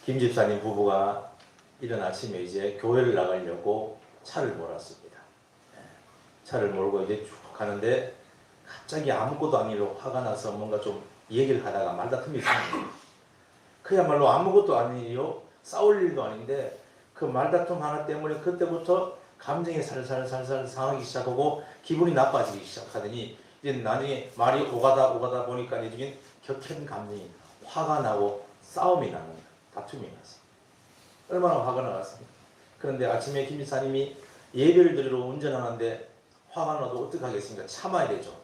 김 집사님 부부가 이른 아침에 이제 교회를 나가려고 차를 몰았습니다. 차를 몰고 이제 쭉 가는데 갑자기 아무것도 아니로 화가 나서 뭔가 좀 얘기를 하다가 말다툼이 있었는데 그야말로 아무것도 아니요 싸울 일도 아닌데 그 말다툼 하나 때문에 그때부터 감정이 살살살살 상하기 시작하고 기분이 나빠지기 시작하더니 이제 나중에 말이 오가다 보니까 나중에 격한 감정이 화가 나고 싸움이 나는 거예요. 다툼이 났어요. 얼마나 화가 나갔습니까? 그런데 아침에 김 지사님이 예배를 드리러 운전하는데 화가 나도 어떡하겠습니까? 참아야 되죠.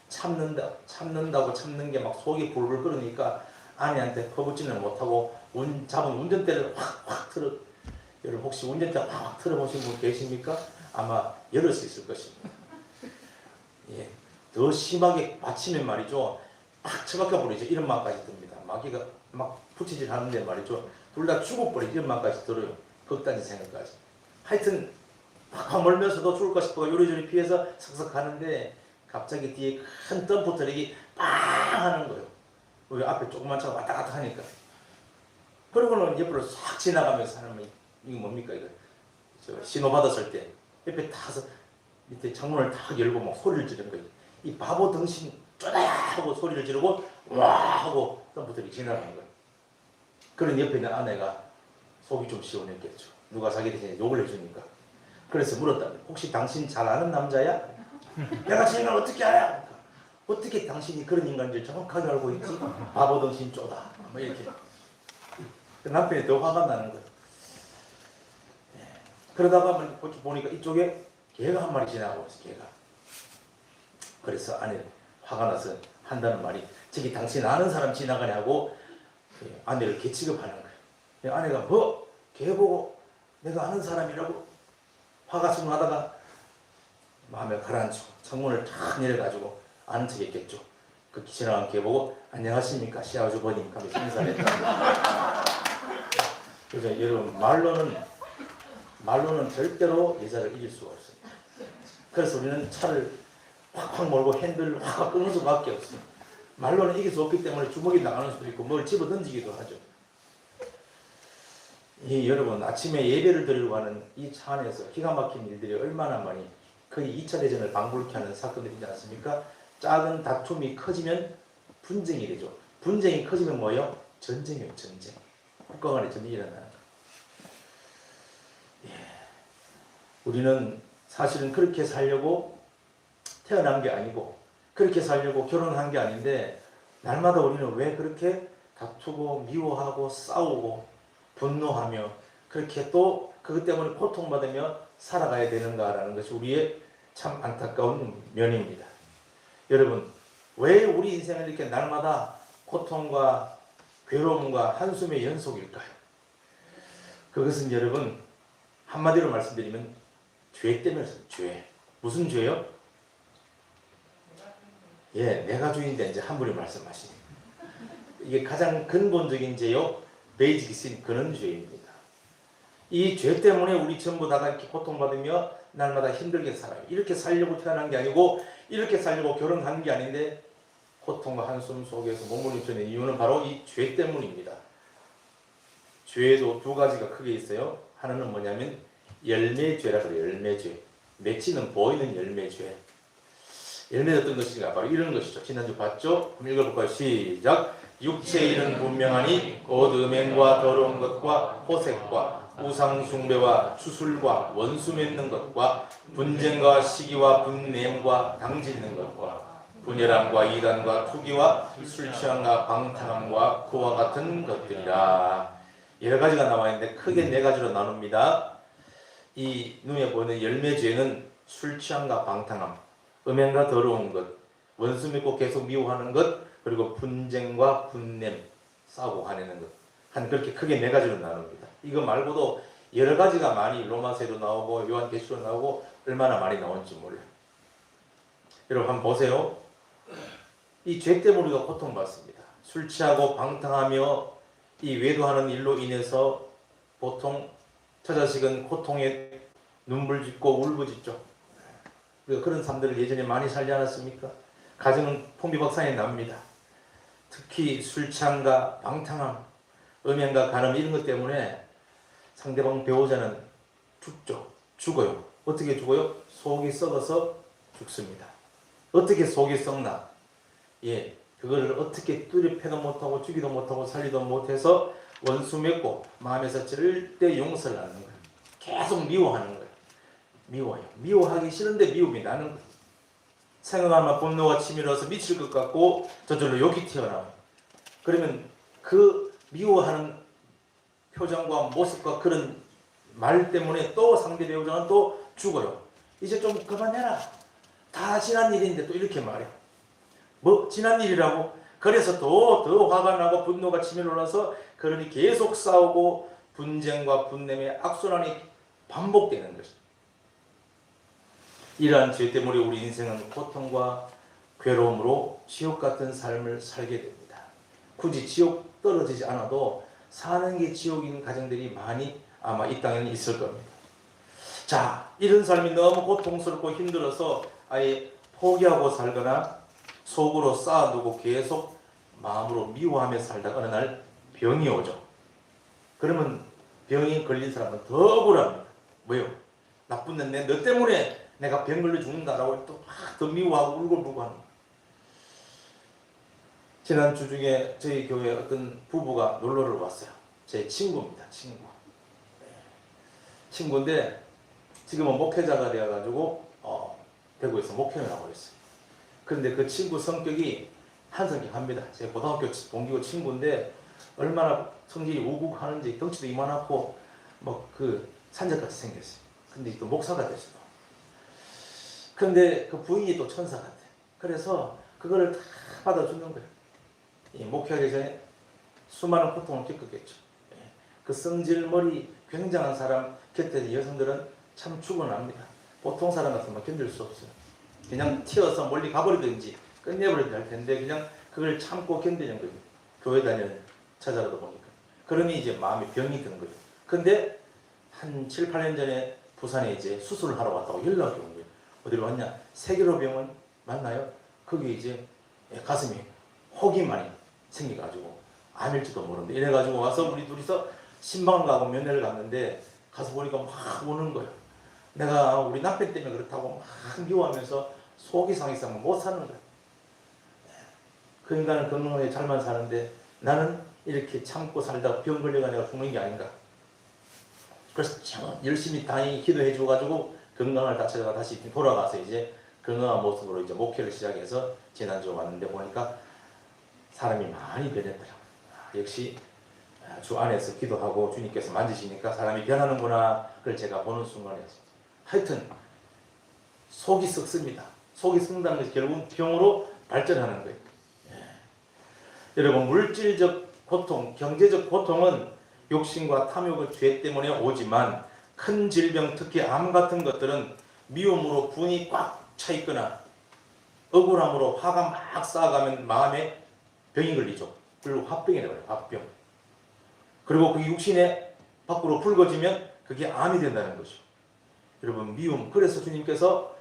참는다고 참는 게 막 속이 불불 끓으니까 아내한테 퍼붓지는 못하고 잡은 운전대를 확 틀어. 여러분 혹시 운전대 확 틀어보신 분 계십니까? 아마 열을 수 있을 것입니다. 예, 더 심하게 받치면 말이죠. 막 처박혀 버리죠. 이런 마음까지 듭니다. 마귀가 막 부치질 하는데 말이죠. 둘 다 죽어버리죠. 이런 마음까지 들어요. 극단의 생각까지. 하여튼 확 몰면서도 죽을까 싶어 요리조리 피해서 삭삭 가는데 갑자기 뒤에 큰 덤프 트럭이 빵 하는 거예요. 우리 앞에 조그만 차가 왔다 갔다 하니까. 그러고는 옆으로 싹 지나가면서 하는 거 이거 뭡니까 이거? 신호 받았을 때 옆에 타서 밑에 창문을 탁 열고 막 소리를 지르는 거예요. 이 바보 등신 쪼다야 하고 소리를 지르고 와 하고 덤프 트럭이 지나가는 거예요. 그런 옆에 있는 아내가 속이 좀 시원했겠죠. 누가 자기 대신에 욕을 해주니까. 그래서 물었다. 혹시 당신 잘 아는 남자야? 내가 저 인간 어떻게 알아? 어떻게 당신이 그런 인간인지 정확하게 알고 있지? 바보 등신 쪼다. 뭐 이렇게. 남편이 더 화가 나는 거예요. 그러다가 보니까 이쪽에 개가 한 마리 지나가고 있어. 개가. 그래서 아내 화가 나서 한다는 말이 저기 당신 아는 사람 지나가냐고 아내를 개 취급하는 거예요. 아내가 뭐? 개 보고 내가 아는 사람이라고 화가 승하다가 마음에 가라앉히고 창문을 탁 내려가지고 아는 척 했겠죠. 그 지나간 개 보고 안녕하십니까 시아주버님 하면서 인사를 했다. 그래서 여러분 말로는 절대로 여자를 이길 수가 없습니다. 그래서 우리는 차를 확확 몰고 핸들을 확 끄는 수밖에 없습니다. 말로는 이길 수 없기 때문에 주먹이 나가는 수도 있고 뭘 집어 던지기도 하죠. 여러분 아침에 예배를 드리러 가는 이 차 안에서 기가 막힌 일들이 얼마나 많이 거의 2차 대전을 방불케 하는 사건들이지 않습니까? 작은 다툼이 커지면 분쟁이 되죠. 분쟁이 커지면 뭐예요? 전쟁이에요. 전쟁. 국가 간의 전쟁이 일어나는 거예요. 우리는 사실은 그렇게 살려고 태어난 게 아니고 그렇게 살려고 결혼한 게 아닌데 날마다 우리는 왜 그렇게 다투고 미워하고 싸우고 분노하며 그렇게 또 그것 때문에 고통받으며 살아가야 되는가라는 것이 우리의 참 안타까운 면입니다. 여러분 왜 우리 인생은 이렇게 날마다 고통과 괴로움과 한숨의 연속일까요? 그것은 여러분 한마디로 말씀드리면 죄 때문이었어요. 죄. 무슨 죄요? 내가 주인인데 이제 한 분이 말씀하시네. 이게 가장 근본적인 죄요. 베이직 신 그런 죄입니다. 이 죄 때문에 우리 전부 다가 이렇게 고통받으며 날마다 힘들게 살아요. 이렇게 살려고 태어난 게 아니고 이렇게 살려고 결혼한 게 아닌데 고통과 한숨 속에서 몸을 입혀낸 이유는 바로 이 죄 때문입니다. 죄도 두 가지가 크게 있어요. 하나는 뭐냐면 열매죄라 그래요. 열매죄. 맺히는 보이는 열매죄. 열매는 어떤 것인가? 바로 이런 것이죠. 지난주 봤죠? 한번 읽어볼까요? 시작! 육체의 일은 분명하니 곧 음행과 더러운 것과 호색과 우상숭배와 추술과 원수 맺는 것과 분쟁과 시기와 분냄과 당짓는 것과 분열함과 이단과 투기와 술취함과 방탕함과 그와 같은 것들이라. 여러 가지가 나와 있는데 크게 네 가지로 나눕니다. 이 눈에 보이는 열매죄는 술 취함과 방탕함, 음행과 더러운 것, 원수 맺고 계속 미워하는 것, 그리고 분쟁과 분냄, 싸우고 화내는 것. 한 그렇게 크게 네 가지로 나눕니다. 이거 말고도 여러 가지가 많이 로마서에도 나오고 요한계시록 나오고 얼마나 많이 나오는지 몰라요. 여러분 한번 보세요. 이 죄 때문에 우리가 고통받습니다. 술 취하고 방탕하며 이 외도하는 일로 인해서 보통 처자식은 고통에 눈물 짓고 울부짖죠. 우리가 그런 삶들을 예전에 많이 살지 않았습니까? 가정은 풍비박산이 납니다. 특히 술 취함과 방탕함, 음행과 간음 이런 것 때문에 상대방 배우자는 죽어요. 어떻게 죽어요? 속이 썩어서 죽습니다. 어떻게 속이 썩나? 예, 그거를 어떻게 뚜렷해도 못하고 죽이도 못하고 살리도 못해서 원수 맺고 마음에서 절대 용서를 안 하는 거예요. 계속 미워하는 거예요. 미워요. 미워하기 싫은데 미움이 나는 거예요. 생각하면 분노가 치밀어서 미칠 것 같고 저절로 욕이 튀어나와요. 그러면 그 미워하는 표정과 모습과 그런 말 때문에 또 상대 배우자는 또 죽어요. 이제 좀 그만해라. 다 지난 일인데 또 이렇게 말해요. 뭐 지난 일이라고? 그래서 더 화가 나고 분노가 치밀어 올라서 그러니 계속 싸우고 분쟁과 분냄의 악순환이 반복되는 것입니다. 이러한 죄 때문에 우리 인생은 고통과 괴로움으로 지옥 같은 삶을 살게 됩니다. 굳이 지옥 떨어지지 않아도 사는 게 지옥인 가정들이 많이 아마 이 땅에는 있을 겁니다. 자, 이런 삶이 너무 고통스럽고 힘들어서 아예 포기하고 살거나 속으로 쌓아두고 계속 마음으로 미워하며 살다가 어느 날 병이 오죠. 그러면 병이 걸린 사람은 더 억울합니다. 왜요? 나쁜 내 너 때문에 내가 병 걸려 죽는다라고 또 막 더 미워하고 울고불고 하는 거예요. 지난주 중에 저희 교회에 어떤 부부가 놀러를 왔어요. 제 친구입니다. 친구인데 지금은 목회자가 되어가지고 대구에서 목회를 하고 있어요. 그런데 그 친구 성격이 한성격합니다. 제 고등학교 동기고 친구인데 얼마나 성질이 우국하는지 덩치도 이만하고 뭐 그 산적같이 생겼어요. 근데 또 목사가 됐어요. 그런데 그 부인이 또 천사 같아. 그래서 그거를 다 받아주는 거예요. 목회하기 전에 수많은 고통을 겪었겠죠. 그 성질머리 굉장한 사람 곁에 여성들은 참 죽어납니다. 보통 사람 같으면 견딜 수 없어요. 그냥 튀어서 멀리 가버리든지 끝내버려야 할 텐데 그냥 그걸 참고 견디는 거예요. 교회 다니는 찾아가다 보니까. 그러니 이제 마음에 병이 드는 거예요. 근데 한 7, 8년 전에 부산에 이제 수술을 하러 왔다고 연락이 온 거예요. 어디로 왔냐? 세계로 병원 맞나요? 거기 이제 가슴에 혹이 많이 생겨가지고 암일지도 모르는데 이래가지고 와서 우리 둘이서 신방을 가고 면회를 갔는데 가서 보니까 막 우는 거예요. 내가 우리 남편 때문에 그렇다고 막 미워하면서 속이 상해서 못 사는 거예요. 그 인간은 건강하게 잘만 사는데 나는 이렇게 참고 살다가 병 걸려가 내가 죽는 게 아닌가. 그래서 열심히 다행히 기도해 줘가지고 건강을 다쳐가 다시 돌아가서 이제 건강한 모습으로 이제 목회를 시작해서 지난주에 왔는데 보니까 사람이 많이 변했더라고요. 역시 주 안에서 기도하고 주님께서 만지시니까 사람이 변하는구나. 그걸 제가 보는 순간이었어요. 하여튼 속이 썩습니다. 속이 썩는다는 것이 결국은 병으로 발전하는 거예요. 여러분 물질적 고통, 경제적 고통은 욕심과 탐욕의 죄 때문에 오지만 큰 질병, 특히 암 같은 것들은 미움으로 분이 꽉 차 있거나 억울함으로 화가 막 쌓아가면 마음에 병이 걸리죠. 그리고 화병이 되어요. 화병. 그리고 그 육신에 밖으로 불거지면 그게 암이 된다는 거죠. 여러분 미움. 그래서 주님께서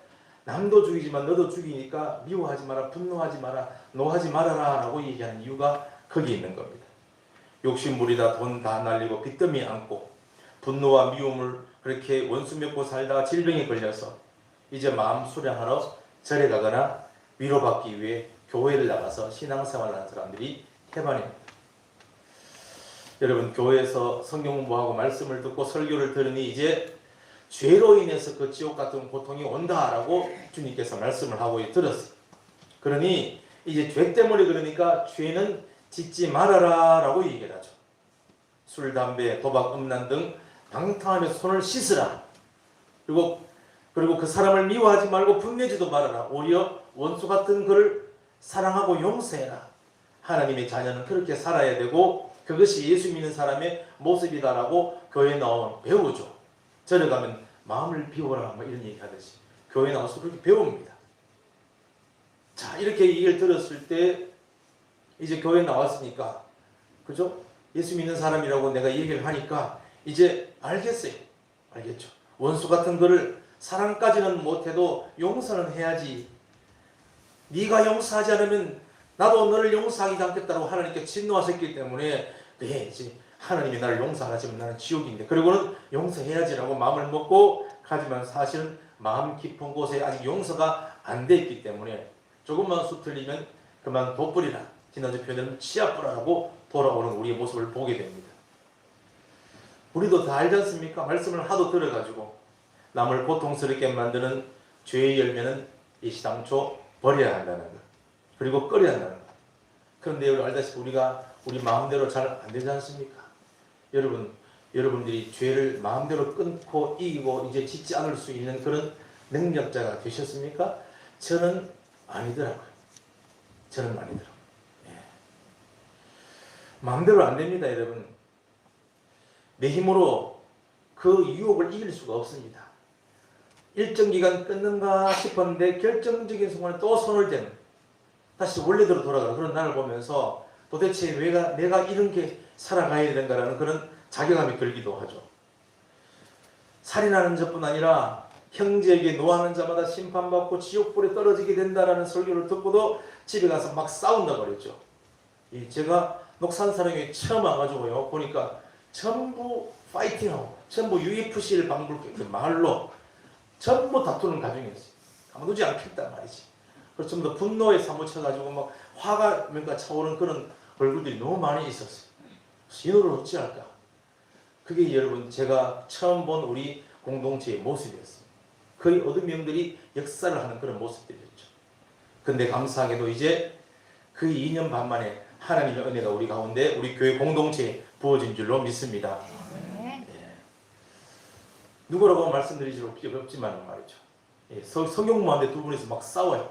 남도 죽이지만 너도 죽이니까 미워하지 마라, 분노하지 마라, 노하지 말아라 라고 얘기하는 이유가 거기 있는 겁니다. 욕심부리다 돈 다 날리고 빚더미 안고 분노와 미움을 그렇게 원수 맺고 살다가 질병에 걸려서 이제 마음 수량하러 절에 가거나 위로받기 위해 교회를 나가서 신앙생활을 하는 사람들이 태반입니다. 여러분 교회에서 성경 공부하고 말씀을 듣고 설교를 들으니 이제 죄로 인해서 그 지옥 같은 고통이 온다라고 주님께서 말씀을 하고 들었어요. 그러니 이제 죄 때문에 그러니까 죄는 짓지 말아라 라고 얘기를 하죠. 술, 담배, 도박, 음란 등 방탕하며 손을 씻으라. 그리고 그 사람을 미워하지 말고 분내지도 말아라. 오히려 원수 같은 그를 사랑하고 용서해라. 하나님의 자녀는 그렇게 살아야 되고 그것이 예수 믿는 사람의 모습이다라고 교회에 나오면 배우죠. 절에 가면 마음을 비워라 뭐 이런 얘기 하듯이 교회에 나와서 그렇게 배웁니다. 자, 이렇게 얘기를 들었을 때 이제 교회에 나왔으니까 그죠? 예수 믿는 사람이라고 내가 얘기를 하니까 이제 알겠어요. 알겠죠? 원수 같은 거를 사랑까지는 못해도 용서는 해야지. 네가 용서하지 않으면 나도 너를 용서하지 않겠다고 하나님께 진노하셨기 때문에 네, 이제 하나님이 나를 용서 안 하시면 나는 지옥인데 그리고는 용서해야지라고 마음을 먹고 가지만 사실은 마음 깊은 곳에 아직 용서가 안 돼 있기 때문에 조금만 수 틀리면 그만 돋불이라, 지난주 표현은 치아뿌라라고 돌아오는 우리의 모습을 보게 됩니다. 우리도 다 알지 않습니까? 말씀을 하도 들어가지고 남을 고통스럽게 만드는 죄의 열매는 이시당초 버려야 한다는 것, 그리고 꺼려야 한다는 것. 그런데 알다시피 우리가 우리 마음대로 잘 안 되지 않습니까? 여러분들이 죄를 마음대로 끊고 이기고 이제 짓지 않을 수 있는 그런 능력자가 되셨습니까? 저는 아니더라고요. 저는 아니더라고요. 예. 마음대로 안 됩니다, 여러분. 내 힘으로 그 유혹을 이길 수가 없습니다. 일정 기간 끊는가 싶었는데 결정적인 순간에 또 손을 대는, 다시 원래대로 돌아가는 그런 나를 보면서 도대체 내가 이런 게 살아가야 되는가라는 그런 자괴감이 들기도 하죠. 살인하는 자뿐 아니라 형제에게 노하는 자마다 심판받고 지옥불에 떨어지게 된다라는 설교를 듣고도 집에 가서 막 싸운다 그랬죠. 제가 녹산사령에 처음 와가지고요, 보니까 전부 파이팅하고 전부 UFC를 방불케 그 말로 전부 다투는 가정이었어요. 가만두지 않겠다 말이지. 그래서 전부 다 분노에 사무쳐가지고 막 화가 뭔가 차오른 그런 얼굴들이 너무 많이 있었어요. 그래서 이노를 어찌할까? 그게 여러분 제가 처음 본 우리 공동체의 모습이었어요. 거의 어둠형들이 역사를 하는 그런 모습들이었죠. 근데 감사하게도 이제 그 2년 반 만에 하나님의 은혜가 우리 가운데 우리 교회 공동체에 부어진 줄로 믿습니다. 네. 누구라고 말씀드리지 필요 없지만 말이죠. 성경모한테 두 분이서 막 싸워요.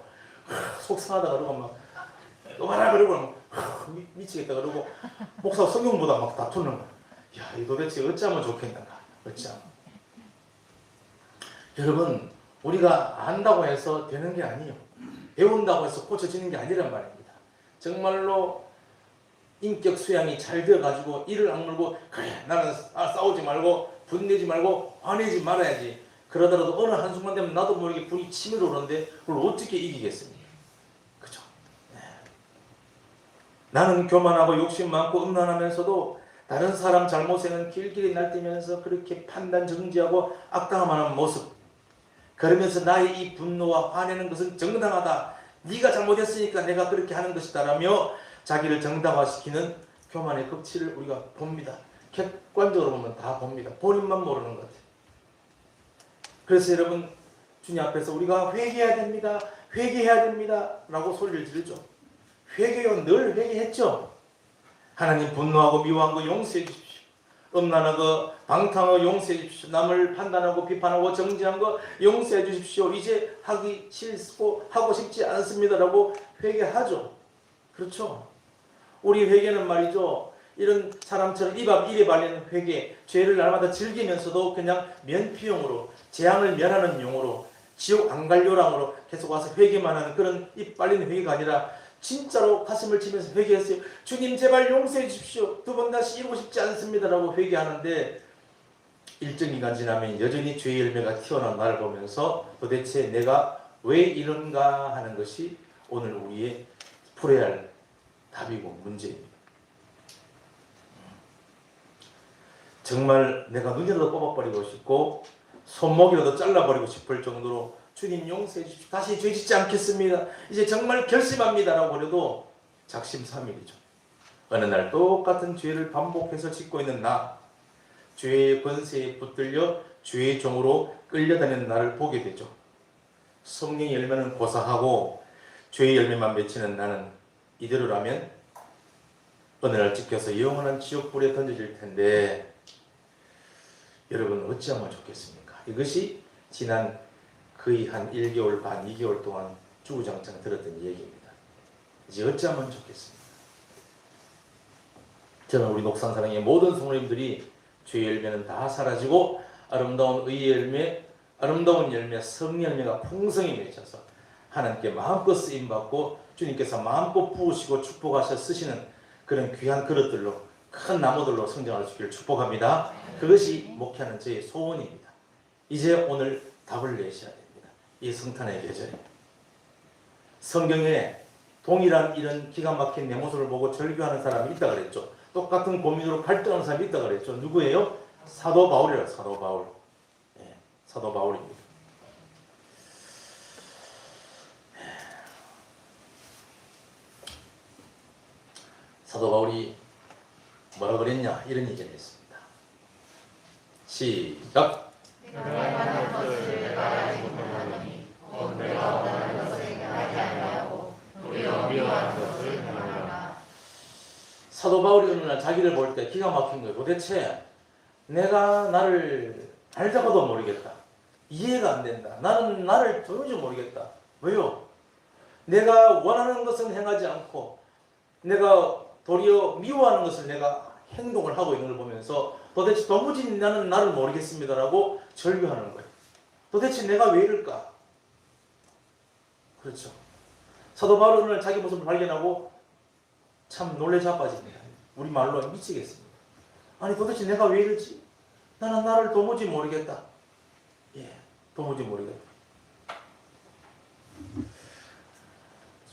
속상하다 그러고 막 또 말아 그러고 미치겠다 그러고 목사가 성경보다 막 다투는 거야. 야, 이 도대체 어찌하면 좋겠는가? 어찌하면. 여러분, 우리가 안다고 해서 되는 게 아니에요. 배운다고 해서 고쳐지는 게 아니란 말입니다. 정말로 인격 수양이 잘 되어가지고 이를 악물고 그래 나는 싸우지 말고 분내지 말고 화내지 말아야지. 그러더라도 어느 한순간 되면 나도 모르게 분이 치밀어 오르는데 그걸 어떻게 이기겠습니까? 그죠? 네. 나는 교만하고 욕심 많고 음란하면서도 다른 사람 잘못에는 길길이 날뛰면서 그렇게 판단 정지하고 악당하는 모습, 그러면서 나의 이 분노와 화내는 것은 정당하다, 네가 잘못했으니까 내가 그렇게 하는 것이다 라며 자기를 정당화시키는 교만의 극치를 우리가 봅니다. 객관적으로 보면 다 봅니다. 본인만 모르는 것 같아요. 그래서 여러분, 주님 앞에서 우리가 회개해야 됩니다, 회개해야 됩니다 라고 소리를 지르죠. 회개요, 늘 회개했죠. 하나님 분노하고 미워한 거 용서해 주십시오. 음란하고 방탕하고 용서해 주십시오. 남을 판단하고 비판하고 정죄한 거 용서해 주십시오. 이제 하기 싫고 하고 싶지 않습니다라고 회개하죠. 그렇죠. 우리 회개는 말이죠, 이런 사람처럼 입에 발리는 회개, 죄를 날마다 즐기면서도 그냥 면피용으로, 재앙을 면하는 용으로, 지옥 안 갈 요랑으로 계속 와서 회개만 하는 그런 입 발리는 회개가 아니라 진짜로 가슴을 치면서 회개했어요. 주님 제발 용서해 주십시오. 두 번 다시 이루고 싶지 않습니다 라고 회개하는데 일정 기간 지나면 여전히 죄의 열매가 튀어나온 나를 보면서 도대체 내가 왜 이런가 하는 것이 오늘 우리의 풀어야 할 답이고 문제입니다. 정말 내가 눈이라도 뽑아버리고 싶고 손목이라도 잘라버리고 싶을 정도로 주님 용서해 주십시오. 다시 죄 짓지 않겠습니다. 이제 정말 결심합니다 라고 그래도 작심삼일이죠. 어느 날 똑같은 죄를 반복해서 짓고 있는 나, 죄의 권세에 붙들려 죄의 종으로 끌려다니는 나를 보게 되죠. 성령의 열매는 고사하고 죄의 열매만 맺히는 나는 이대로라면 어느 날 찍혀서 영원한 지옥불에 던져질 텐데 여러분 어찌하면 좋겠습니까? 이것이 지난 거의 한 1개월 반, 2개월 동안 주구장창 들었던 얘기입니다. 이제 어찌하면 좋겠습니까? 저는 우리 녹산사랑의 모든 성도님들이 죄의 열매는 다 사라지고 아름다운 의의 열매, 아름다운 열매, 성열매가 풍성히 맺혀서 하나님께 마음껏 쓰임받고 주님께서 마음껏 부으시고 축복하셔 쓰시는 그런 귀한 그릇들로, 큰 나무들로 성장할 수 있기를 축복합니다. 그것이 목회하는 저의 소원입니다. 이제 오늘 답을 내셔야 됩니다. 이 성탄의 계절에 성경에 동일한 이런 기가 막힌 내 모습을 보고 절규하는 사람이 있다 그랬죠. 똑같은 고민으로 갈등하는 사람이 있다 그랬죠. 누구예요? 사도 바울이라. 사도 바울. 예, 사도 바울입니다. 사도 바울이 뭐라 그랬냐 이런 얘기를 했습니다. 시작. 내가 원하는 것을 말하지 못하노니 곧 내가 원하는 것을 행하지 아니하고 도리어 미워하는 것을 행하노라. 사도 바울이 어느 날 자기를 볼 때 기가 막힌 거예요. 도대체 내가 나를 알다가도 모르겠다. 이해가 안 된다. 나는 나를 도무지 모르겠다. 왜요? 내가 원하는 것은 행하지 않고 내가 도리어 미워하는 것을 내가 행동을 하고 있는 걸 보면서 도대체 도무지 나는 나를 모르겠습니다라고 절규하는 거예요. 도대체 내가 왜 이럴까? 그렇죠. 사도 바울은 오늘 자기 모습을 발견하고 참 놀래 자빠집니다. 우리 말로 미치겠습니다. 아니 도대체 내가 왜 이러지? 나는 나를 도무지 모르겠다. 예, 도무지 모르겠다.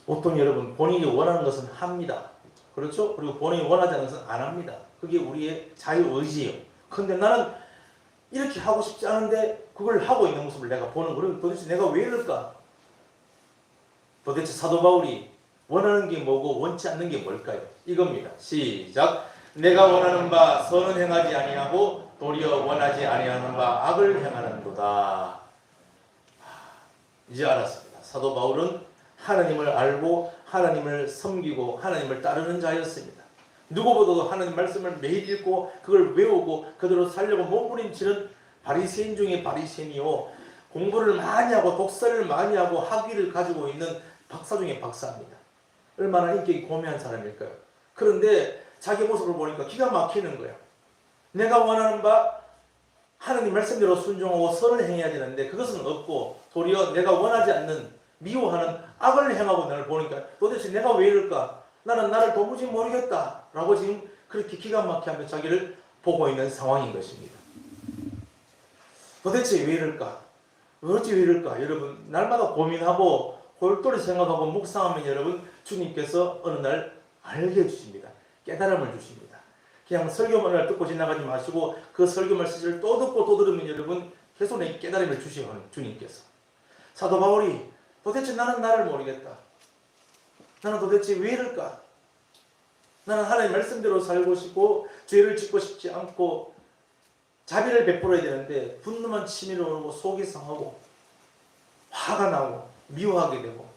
보통 여러분 본인이 원하는 것은 합니다. 그렇죠? 그리고 본인이 원하지 않는 것은 안 합니다. 그게 우리의 자유의지예요. 그런데 나는 이렇게 하고 싶지 않은데 그걸 하고 있는 모습을 내가 보는 거예요. 도대체 내가 왜 이럴까? 도대체 사도 바울이 원하는 게 뭐고 원치 않는 게 뭘까요? 이겁니다. 시작. 내가 원하는 바 선은 행하지 아니하고 도리어 원하지 아니하는 바 악을 행하는도다. 이제 알았습니다. 사도 바울은 하나님을 알고 하나님을 섬기고 하나님을 따르는 자였습니다. 누구보다도 하나님 말씀을 매일 읽고 그걸 외우고 그대로 살려고 몸부림치는 바리새인 중에 바리새인이요, 공부를 많이 하고 독서를 많이 하고 학위를 가지고 있는 박사 중에 박사입니다. 얼마나 인격이 고매한 사람일까요? 그런데 자기 모습을 보니까 기가 막히는 거예요. 내가 원하는 바 하나님 말씀대로 순종하고 선을 행해야 되는데 그것은 없고 도리어 내가 원하지 않는 미워하는 악을 행하고 나를 보니까 도대체 내가 왜 이럴까? 나는 나를 도무지 모르겠다 라고 지금 그렇게 기가 막히게 하며 자기를 보고 있는 상황인 것입니다. 도대체 왜 이럴까? 어찌 왜 이럴까? 여러분 날마다 고민하고 골똘히 생각하고 묵상하면 여러분 주님께서 어느 날 알게 해주십니다. 깨달음을 주십니다. 그냥 설교만 날 듣고 지나가지 마시고 그 설교 말씀을 또 듣고 또 들으면 여러분 계속 내 깨달음을 주시는 주님께서. 사도 바울이 도대체 나는 나를 모르겠다. 나는 도대체 왜 이럴까? 나는 하나님 말씀대로 살고 싶고 죄를 짓고 싶지 않고 자비를 베풀어야 되는데 분노만 치밀어 오르고 속이 상하고 화가 나고 미워하게 되고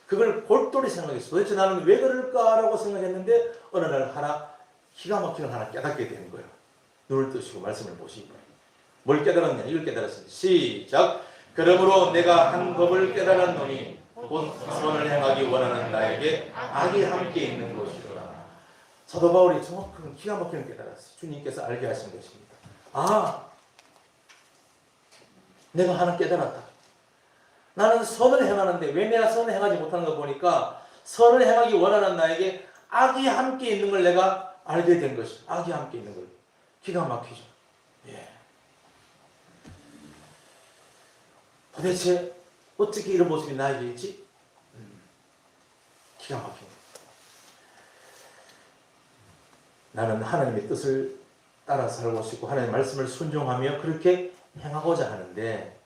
그걸 골똘히 생각했어. 도대체 나는 왜 그럴까라고 생각했는데 어느 날 하나 기가 막히는 하나 깨닫게 되는 거예요. 눈을 뜨시고 말씀을 보시고 뭘 깨달았냐? 이걸 깨달았습니다. 시작. 그러므로 내가 한 법을 깨달았노니 곧 선을 행하기 원하는 나에게 악이 함께 있는 것이더라. 사도 바울이 정확한 기가 막히는 깨달았어요. 주님께서 알게 하신 것입니다. 아, 내가 하나 깨달았다. 나는 선을 행하는데 왜 내가 선을 행하지 못하는 거 보니까 선을 행하기 원하는 나에게 악이 함께 있는 걸 내가 알게 된 것이. 악이 함께 있는 걸. 기가 막히죠. 예. 도대체 어떻게 이런 모습이 나에게 있지? 기가 막힙니다. 나는 하나님의 뜻을 따라 살고 싶고 하나님의 말씀을 순종하며 그렇게 행하고자 하는데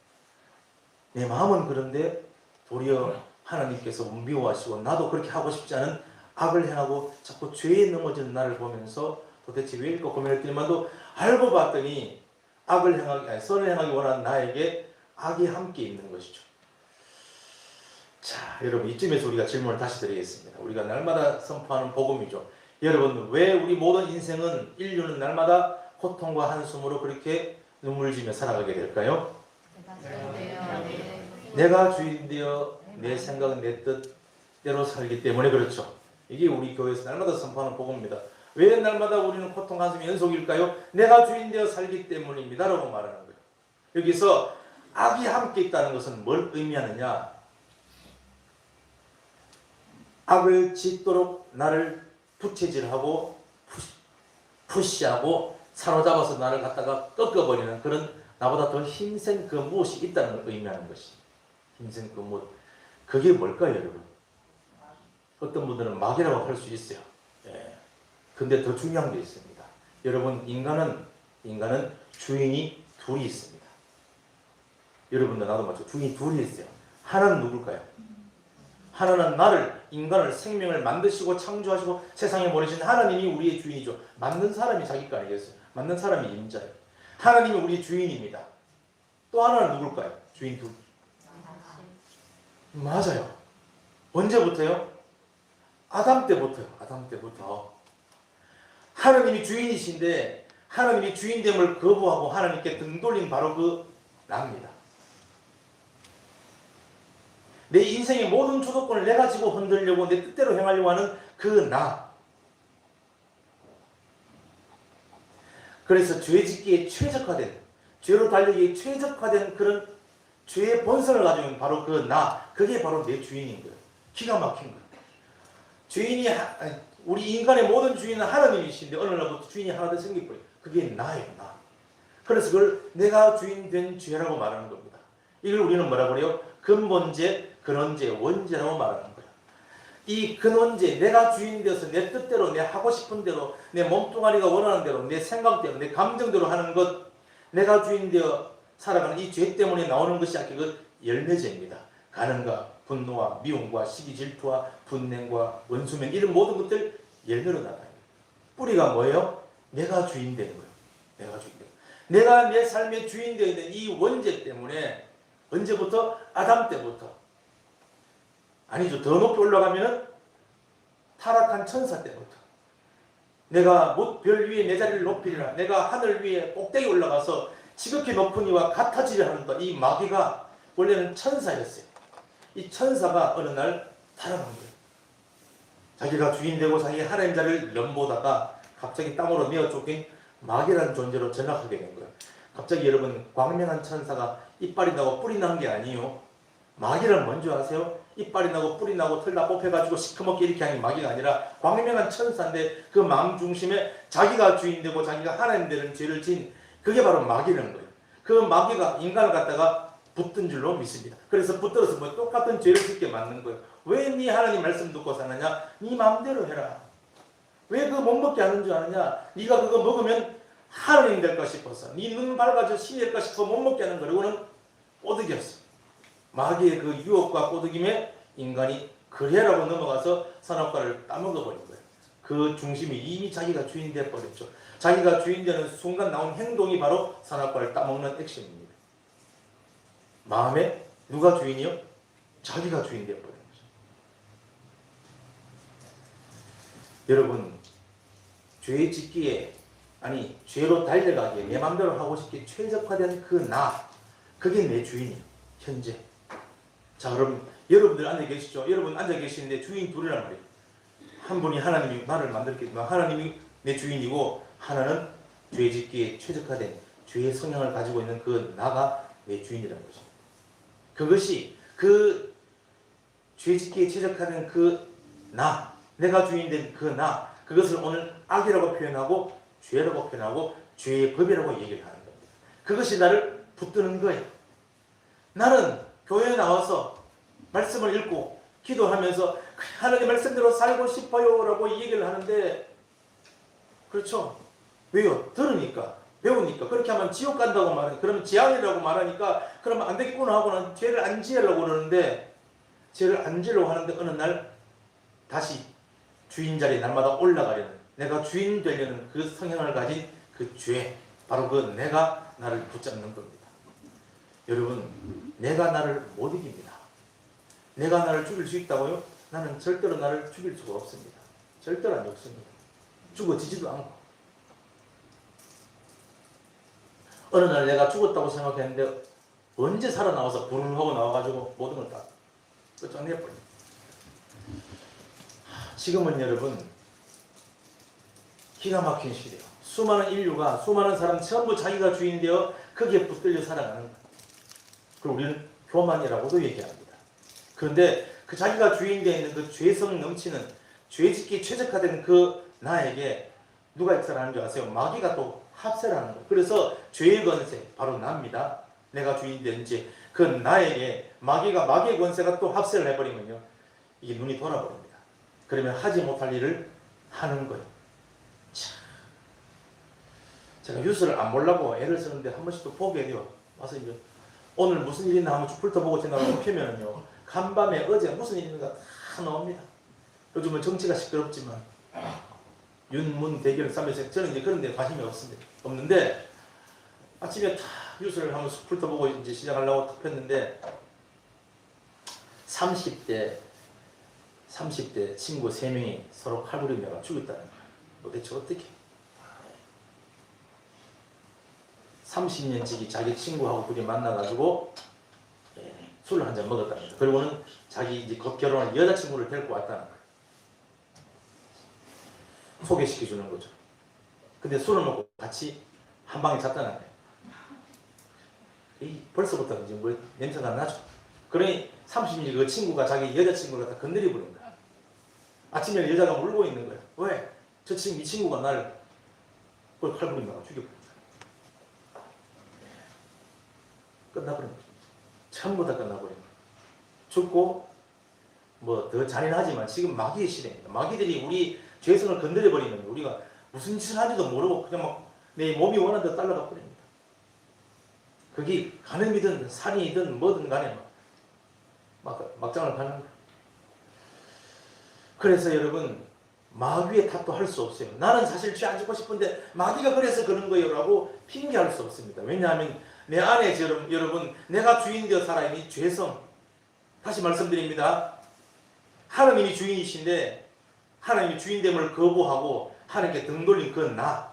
내 마음은 그런데 도리어 하나님께서 미워하시고 나도 그렇게 하고 싶지 않은 악을 행하고 자꾸 죄에 넘어지는 나를 보면서 도대체 왜일까 고민했더니만도 알고 봤더니 악을 행하기 아니 선을 행하기 원하는 나에게 악이 함께 있는 것이죠. 자, 여러분 이쯤에서 우리가 질문을 다시 드리겠습니다. 우리가 날마다 선포하는 복음이죠. 여러분 왜 우리 모든 인생은 인류는 날마다 고통과 한숨으로 그렇게 눈물 지며 살아가게 될까요? 내가 주인되어 내 생각은 내 뜻대로 살기 때문에 그렇죠. 이게 우리 교회에서 날마다 선포하는 복음입니다. 왜 날마다 우리는 고통 한숨 연속일까요? 내가 주인되어 살기 때문입니다 라고 말하는 거예요. 여기서 악이 함께 있다는 것은 뭘 의미하느냐? 악을 짓도록 나를 부채질하고 푸시하고 사로잡아서 나를 갖다가 꺾어버리는 그런 나보다 더 힘센 그 무엇이 있다는 걸 의미하는 것이. 힘센 그 무엇. 그게 뭘까요, 여러분? 어떤 분들은 마귀라고 할 수 있어요. 예. 근데 더 중요한 게 있습니다. 여러분, 인간은 주인이 둘이 있습니다. 여러분도 나도 마찬가지로 주인이 둘이 있어요. 하나는 누굴까요? 하나는 인간을, 생명을 만드시고 창조하시고 세상에 보내신 하나님이 우리의 주인이죠. 만든 사람이 자기 거 아니겠어요? 만든 사람이 임자예요. 하나님이 우리의 주인입니다. 또 하나는 누굴까요? 주인 둘. 맞아요. 언제부터요? 아담 때부터요. 아담 때부터. 하나님이 주인이신데 하나님이 주인됨을 거부하고 하나님께 등 돌린 바로 그 나입니다. 내 인생의 모든 주도권을 내 가지고 흔들려고 내 뜻대로 행하려고 하는 그 나. 그래서 죄짓기에 최적화된, 죄로 달리기에 최적화된 그런 죄의 본성을 가지고 있는 바로 그 나. 그게 바로 내 주인인 거예요. 기가 막힌 거예요. 우리 인간의 모든 주인은 하나님이신데 어느 날부터 주인이 하나 더 생기고요. 그게 나예요, 나. 그래서 그걸 내가 주인 된 죄라고 말하는 겁니다. 이걸 우리는 뭐라고 그래요? 근본죄, 근원죄, 원죄라고 말하는 거예요. 이 근원죄, 내가 주인 되어서 내 뜻대로, 내 하고 싶은 대로, 내 몸뚱아리가 원하는 대로, 내 생각대로, 내 감정대로 하는 것, 내가 주인 되어 살아가는 이 죄 때문에 나오는 것이 아까 그 열매죄입니다. 가는과 분노와 미움과 시기 질투와 분냉과 원수명, 이런 모든 것들 열매로 나타나요. 뿌리가 뭐예요? 내가 주인 되는 거예요. 내가 주인 되는 거예요. 내가 내 삶의 주인 되어 있는 이 원죄 때문에 언제부터? 아담 때부터. 아니죠. 더 높이 올라가면은 타락한 천사 때부터. 내가 별 위에 내 자리를 높이리라. 내가 하늘 위에 꼭대기 올라가서 지극히 높은 이와 같아지려 하는다. 이 마귀가 원래는 천사였어요. 이 천사가 어느 날 타락한 거예요. 자기가 주인 되고 자기 하나님 자리를 넘보다가 갑자기 땅으로 내어 쫓긴 마귀라는 존재로 전락하게 된 거예요. 갑자기 여러분, 광명한 천사가 이빨이 나고 뿔이 난 게 아니에요. 마귀는 뭔지 아세요? 이빨이 나고 뿔이 나고 털 다 뽑혀가지고 시커멓게 이렇게 하는 마귀가 아니라 광명한 천사인데 그 마음 중심에 자기가 주인 되고 자기가 하나님 되는 죄를 진, 그게 바로 마귀라는 거예요. 그 마귀가 인간을 갖다가 붙든 줄로 믿습니다. 그래서 붙들어서 뭐 똑같은 죄를 짓게 만든 거예요. 왜 네 하나님 말씀 듣고 사느냐? 네 마음대로 해라. 왜 그거 못 먹게 하는 줄 아느냐? 네가 그거 먹으면 하나님 될까 싶어서, 네 눈 밝아져 신이 될까 싶어 못 먹게 하는 거라고는 꼬드겼어. 마귀의 그 유혹과 꼬드김에 인간이 그래라고 넘어가서 선악과를 따먹어버린 거예요. 그 중심이 이미 자기가 주인 되어버렸죠. 자기가 주인 되는 순간 나온 행동이 바로 선악과를 따먹는 액션입니다. 마음에 누가 주인이요? 자기가 주인 되어버린 거죠. 여러분, 죄 짓기에, 죄로 달려가기에, 내 마음대로 하고 싶기에 최적화된 그 나, 그게 내 주인이에요. 현재. 자, 그럼 여러분들 앉아 계시죠? 여러분 앉아 계시는데 주인 둘이란 말이에요. 한 분이 하나님이 나를 만들기, 하나님이 내 주인이고, 하나는 죄 짓기에 최적화된 죄의 성향을 가지고 있는 그 나가 내 주인이라는 거죠. 그것이 그 죄 짓기에 최적화된 그 나, 내가 주인 된 그 나, 그것을 오늘 악이라고 표현하고 죄라고 표현하고 죄의 법이라고 얘기를 하는 겁니다. 그것이 나를 붙드는 거예요. 나는 교회에 나와서 말씀을 읽고 기도하면서 하나님 말씀대로 살고 싶어요 라고 얘기를 하는데, 그렇죠? 왜요? 들으니까, 배우니까. 그렇게 하면 지옥 간다고 말하니까, 그러면 지옥이라고 말하니까 그러면 안 되겠구나 하고는 죄를 안 지으려고 그러는데, 죄를 안 지으려고 하는데 어느 날 다시 주인 자리에 날마다 올라가려는, 내가 주인 되려는 그 성향을 가진 그 죄, 바로 그 내가 나를 붙잡는 겁니다. 여러분, 내가 나를 못 이깁니다. 내가 나를 죽일 수 있다고요? 나는 절대로 나를 죽일 수가 없습니다. 절대로 안 죽습니다. 죽어지지도 않고. 어느 날 내가 죽었다고 생각했는데 언제 살아나와서 불을 하고 나와가지고 모든 걸 다 끝장내버립니다. 지금은 여러분, 기가 막힌 시대요. 수많은 인류가, 수많은 사람 전부 자기가 주인 되어 거기에 붙들려 살아가는 거예요. 그리고 우리는 교만이라고도 얘기합니다. 그런데 그 자기가 주인 되어 있는 그 죄성 넘치는, 죄짓기 최적화된 그 나에게 누가 역사를 줄 아세요? 마귀가 또 합세를 하는 거예요. 그래서 죄의 권세, 바로 나입니다. 내가 주인 된 죄, 그 나에게 마귀의 권세가 또 합세를 해버리면요, 이게 눈이 돌아버립니다. 그러면 하지 못할 일을 하는 거예요. 제가 뉴스를 안 보려고 애를 쓰는데 한 번씩 또 보게 돼요. 와서 이제 오늘 무슨 일이 있나 한번 쭉 훑어보고 생각하고 펴면은요, 간밤에 어제 무슨 일이 있는가 다 나옵니다. 요즘은 정치가 시끄럽지만 윤문 대결 싸면서 저는 이제 그런 데 관심이 없는데 아침에 다 뉴스를 한번 훑어보고 이제 시작하려고 탁 폈는데 30대 친구 3명이 서로 칼부림내가 죽였다는 거예요. 도대체 어떻게? 30년치기 자기 친구하고 둘이 만나가지고 술을 한 잔 먹었다는 거예요. 그리고는 자기 이제 곧 결혼한 여자친구를 데리고 왔다는 거예요. 소개시켜주는 거죠. 근데 술을 먹고 같이 한 방에 잤다는 거예요. 벌써부터 이제 뭐 냄새가 나죠. 그러니 30년치 그 친구가 자기 여자친구를 갖다 건드려 버린 거야. 아침에 여자가 울고 있는 거야. 왜? 이 친구가 나를 칼부림내가 죽여버린 거야. 끝나버린 거야. 전부 다 끝나버린 거야. 죽고 뭐 더 잔인하지만 지금 마귀의 시대입니다. 마귀들이 우리 죄성을 건드려 버리면 우리가 무슨 짓을 하는지도 모르고 그냥 막 내 몸이 원하는 대로 따라가 버립니다. 그게 간음이든 살인이든 뭐든 간에 막장을 가는 거예요. 그래서 여러분, 마귀의 탓도 할 수 없어요. 나는 사실 죄 안 짓고 싶은데 마귀가 그래서 그런 거예요 라고 핑계할 수 없습니다. 왜냐하면 내 안에 여러분, 내가 주인 되어 살아야 이 죄성, 다시 말씀드립니다. 하나님이 주인이신데 하나님이 주인됨을 거부하고 하나님께 등 돌린 그 나,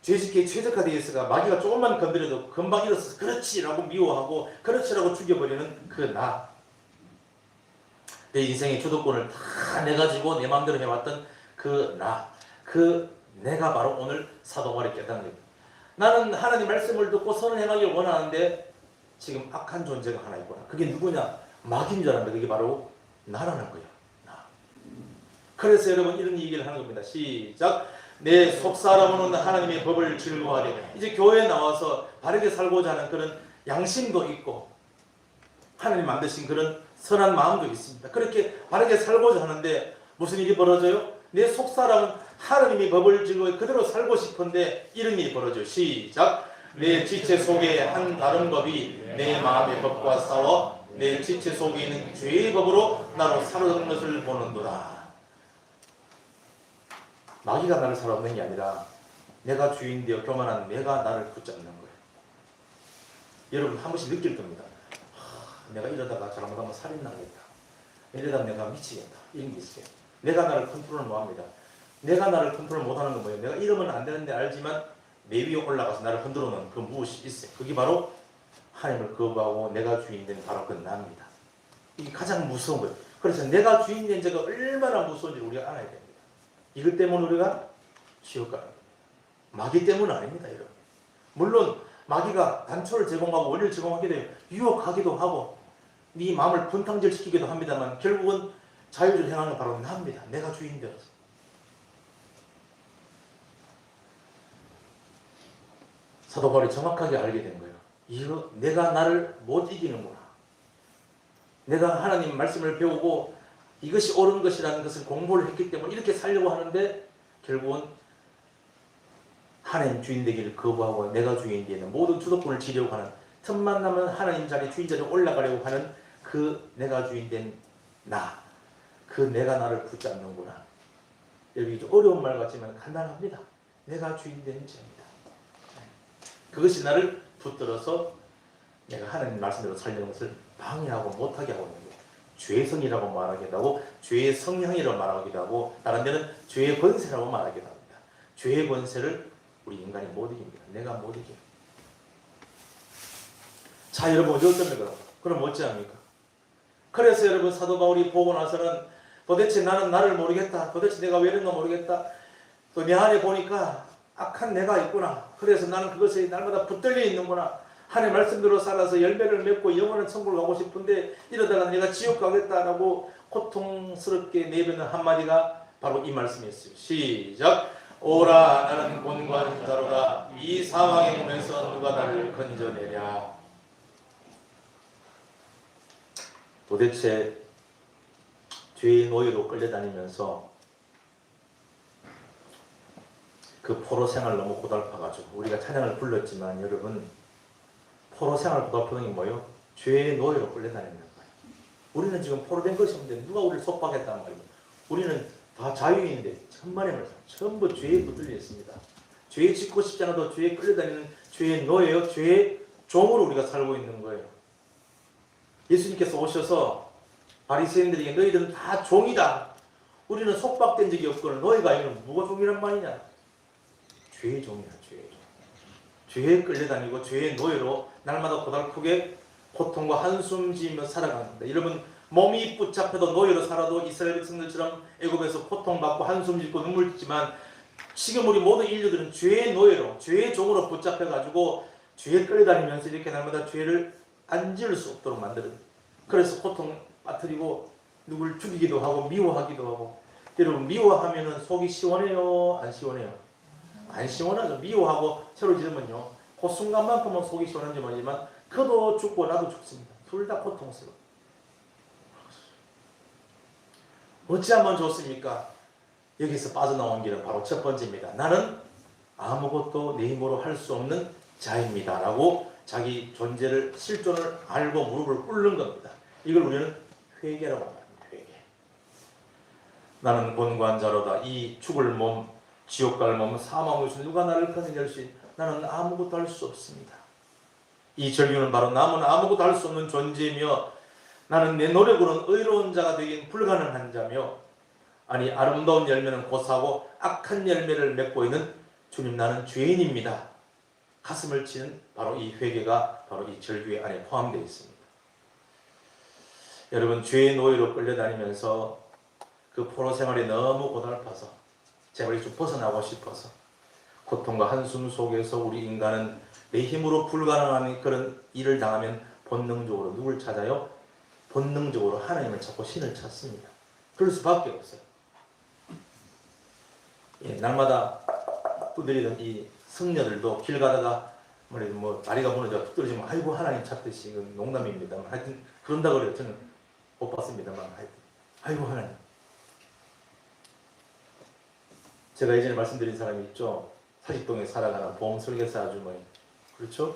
죄짓기에 최적화되어 있어가 마귀가 조금만 건드려도 금방 일어서서 그렇지라고 미워하고 그렇지라고 죽여버리는 그 나, 내 인생의 주도권을 다 내가지고 내 마음대로 해왔던 그 나, 그 내가 바로 오늘 사도 바울이 깨닫는 겁니다. 나는 하나님 말씀을 듣고 선을 행하길 원하는데 지금 악한 존재가 하나 있구나. 그게 누구냐? 마귀인 줄 알았는데 그게 바로 나라는 거예요. 나. 그래서 여러분 이런 얘기를 하는 겁니다. 시작. 내 속사람은 하나님의 법을 즐거워하되, 이제 교회에 나와서 바르게 살고자 하는 그런 양심도 있고 하나님 만드신 그런 선한 마음도 있습니다. 그렇게 바르게 살고자 하는데 무슨 일이 벌어져요? 내 속사람은 하나님의 법을 즐거워 그대로 살고 싶은데 이런 일이 벌어져요. 시작. 내 지체 속에 한 다른 법이 내 마음의 법과 싸워 내 지체 속에 있는 죄의 법으로 나로 사로잡는 것을 보는도다. 마귀가 나를 사로잡는 게 아니라 내가 주인 되어 교만한 내가 나를 붙잡는 거예요. 여러분 한 번씩 느낄 겁니다. 내가 이러다가 잘못하면 살인 나겠다. 이러다가 내가 미치겠다. 이런 게 있어요. 내가 나를 컨트롤 못합니다. 내가 나를 컨트롤 못하는 건 뭐예요? 내가 이러면 안 되는데 알지만 내 위에 올라가서 나를 흔들어 놓은 그 무엇이 있어요. 그게 바로 하나님을 거부하고 내가 주인 된 바로 그 나입니다. 이게 가장 무서운 거예요. 그래서 내가 주인 된 자가 얼마나 무서운지 우리가 알아야 됩니다. 이것 때문에 우리가 지옥 가는 거예요. 마귀 때문은 아닙니다, 여러분. 물론 마귀가 단초를 제공하고 원리를 제공하기도 해요. 유혹하기도 하고 네 마음을 분탕질시키기도 합니다만 결국은 자유를 행하는 건 바로 나입니다. 내가 주인 되어서. 사도 바울이 정확하게 알게 된 거예요. 이거 내가 나를 못 이기는구나. 내가 하나님 말씀을 배우고 이것이 옳은 것이라는 것을 공부를 했기 때문에 이렇게 살려고 하는데 결국은 하나님 주인 되기를 거부하고 내가 주인 되는 모든 주도권을 지려고 하는, 틈만 나면 하나님 자리 주인 자리에 올라가려고 하는 그 내가 주인 된 나, 그 내가 나를 붙잡는구나. 여러분 좀 어려운 말 같지만 간단합니다. 내가 주인 된 죄입니다. 그것이 나를 붙들어서 내가 하나님 말씀대로 살려는 것을 방해하고 못하게 하고 있는 거예요. 죄성이라고 말하기도 하고 죄의 성향이라고 말하기도 하고 다른 데는 죄의 권세라고 말하기도 합니다. 죄의 권세를 우리 인간이 못 이깁니다. 내가 못 이겨요. 자, 여러분 어떻습니까? 그럼 어찌합니까? 그래서 여러분 사도 바울이 보고 나서는 도대체 나는 나를 모르겠다. 도대체 내가 왜 이런가 모르겠다. 또 내 안에 보니까 악한 내가 있구나. 그래서 나는 그것에 날마다 붙들려 있는구나. 하나님의 말씀대로 살아서 열매를 맺고 영원한 천국을 가고 싶은데 이러다가 내가 지옥 가겠다라고 고통스럽게 내뱉는 한마디가 바로 이 말씀이었어요. 시작. 오라 나는 곤고한 자로다. 이 사망의 몸에서 누가 나를 건져내랴. 도대체 죄의 노예로 끌려다니면서 그 포로 생활 너무 고달파가지고 우리가 찬양을 불렀지만 여러분 포로 생활 고달파는 게 뭐예요? 죄의 노예로 끌려다니는 거예요. 우리는 지금 포로된 것이 없는데 누가 우리를 속박했단 말이에요. 우리는 다 자유인인데 천만의 말씀 전부 죄에 붙들려 있습니다. 죄에 짓고 싶지 않아도 죄에 끌려다니는 죄의 노예요. 죄의 종으로 우리가 살고 있는 거예요. 예수님께서 오셔서 바리새인들에게 너희들은 다 종이다. 우리는 속박된 적이 없거든. 너희가 아니면 뭐가 종이란 말이냐? 죄의 종이야. 죄의 종. 죄에 끌려다니고 죄의 노예로 날마다 고달프게 고통과 한숨 지으며 살아갑니다. 여러분 몸이 붙잡혀도 노예로 살아도 이스라엘 백성들처럼 애굽에서 고통받고 한숨 짓고 눈물 짓지만 지금 우리 모든 인류들은 죄의 노예로 죄의 종으로 붙잡혀가지고 죄에 끌려다니면서 이렇게 날마다 죄를 안 지을 수 없도록 만드는 그래서 고통 빠뜨리고 누굴 죽이기도 하고 미워하기도 하고 여러분 미워하면은 속이 시원해요? 안 시원해요? 안 시원하죠. 미워하고 새로 지르면요 그 순간만큼은 속이 시원한지 모르지만 그도 죽고 나도 죽습니다. 둘 다 고통스러워. 어찌하면 좋습니까? 여기서 빠져나온 길은 바로 첫 번째입니다. 나는 아무것도 내 힘으로 할 수 없는 자입니다. 라고 자기 존재를 실존을 알고 무릎을 꿇는 겁니다. 이걸 우리는 회개라고 합니다. 회개. 나는 곤고한 자로다. 이 죽을 몸, 지옥 갈 몸, 사망에서 누가 나를 건져낼 수 있? 나는 아무것도 할 수 없습니다. 이 절규는 바로 남은 아무것도 할 수 없는 존재이며 나는 내 노력으로는 의로운 자가 되긴 불가능한 자며 아니 아름다운 열매는 고사하고 악한 열매를 맺고 있는 주님 나는 죄인입니다. 가슴을 치는 바로 이 회개가 바로 이 절규의 안에 포함되어 있습니다. 여러분 죄의 노예로 끌려다니면서 그 포로 생활이 너무 고달파서 제발 좀 벗어나고 싶어서 고통과 한숨 속에서 우리 인간은 내 힘으로 불가능한 그런 일을 당하면 본능적으로 누굴 찾아요? 본능적으로 하나님을 찾고 신을 찾습니다. 그럴 수밖에 없어요. 예, 날마다 두드리던 이 성녀들도 길 가다가 뭐 다리가 무너져 툭 떨어지면 아이고 하나님 찾듯이 이건 농담입니다만 하여튼 그런다 그래요. 저는 못 봤습니다만 하여튼 아이고 하나님. 제가 예전에 말씀드린 사람이 있죠. 사직동에 살아가는 보험 설계사 아주머니. 그렇죠?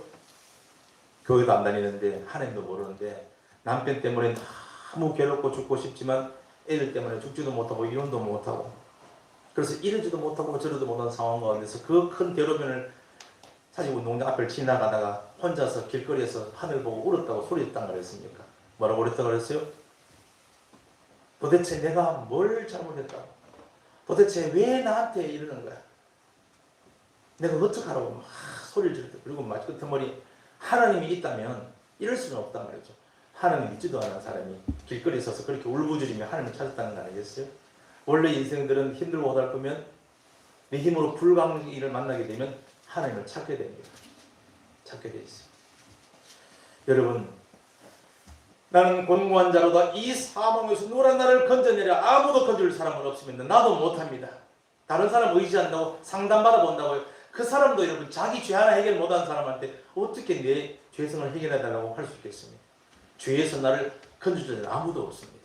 교회도 안 다니는데 하나님도 모르는데 남편 때문에 너무 괴롭고 죽고 싶지만 애들 때문에 죽지도 못하고 이혼도 못하고 그래서 이러지도 못하고 저러지도 못하는 상황 가운데서 그 큰 대로변을 사직운동장 앞을 지나가다가 혼자서 길거리에서 하늘 보고 울었다고 소리했단 말했습니까? 뭐라고 그랬다고 그랬어요? 도대체 내가 뭘 잘못했다고? 도대체 왜 나한테 이러는 거야? 내가 어떡하라고 막 소리를 지르다 그리고 마치 끝머리 하나님이 있다면 이럴 수는 없단 말이죠. 하나님 믿지도 않은 사람이 길거리에 서서 그렇게 울부짖으며 하나님을 찾았다는 거 아니겠어요? 원래 인생들은 힘들고 고달프면 내 힘으로 불가능한 일을 만나게 되면 하나님을 찾게 됩니다. 찾게 돼 있어요. 여러분 나는 곤고한 자로다. 이 사망에서 누구라 나를 건져내랴. 아무도 건져줄 사람은 없으면 나도 못합니다. 다른 사람 의지한다고 상담받아 본다고요. 그 사람도 여러분 자기 죄 하나 해결 못하는 사람한테 어떻게 내 죄성을 해결해달라고 할 수 있겠습니까? 죄에서 나를 건져줄 자는 아무도 없습니다.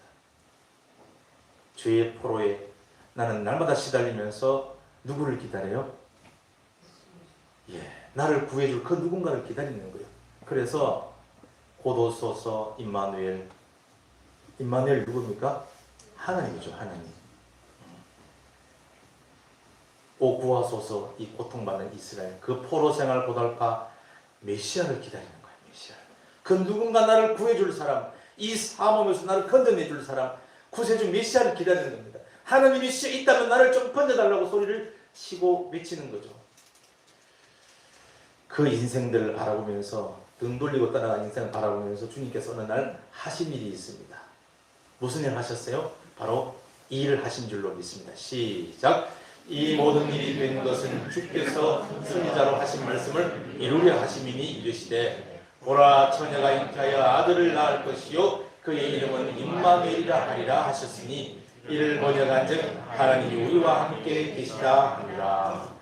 죄의 포로에 나는 날마다 시달리면서 누구를 기다려요? 예, 나를 구해줄 그 누군가를 기다리는 거예요. 그래서 고도소서 임마누엘. 임마누엘 누굽니까? 하나님이죠. 하나님. 오 구하소서 이 고통받는 이스라엘 그 포로 생활 고달파 메시아를 기다리는 거예요. 메시아. 그 누군가 나를 구해줄 사람 이 사mom에서 나를 건져내줄 사람 구세주 메시아를 기다리는 겁니다. 하나님이 있다면 나를 좀 건져달라고 소리를 치고 외치는 거죠. 그 인생들을 바라보면서 등 돌리고 떠나간 인생을 바라보면서 주님께서 어느 날 하신 일이 있습니다. 무슨 일 하셨어요? 바로 이 일을 하신 줄로 믿습니다. 시작! 이 모든 일이 된 것은 주께서 선지자로 하신 말씀을 이루려 하심이니 이르시되 보라 처녀가 잉태하여 아들을 낳을 것이요 그의 이름은 임마누엘이라 하리라 하셨으니 이를 번역한즉 하나님이 우리와 함께 계시다 하니라.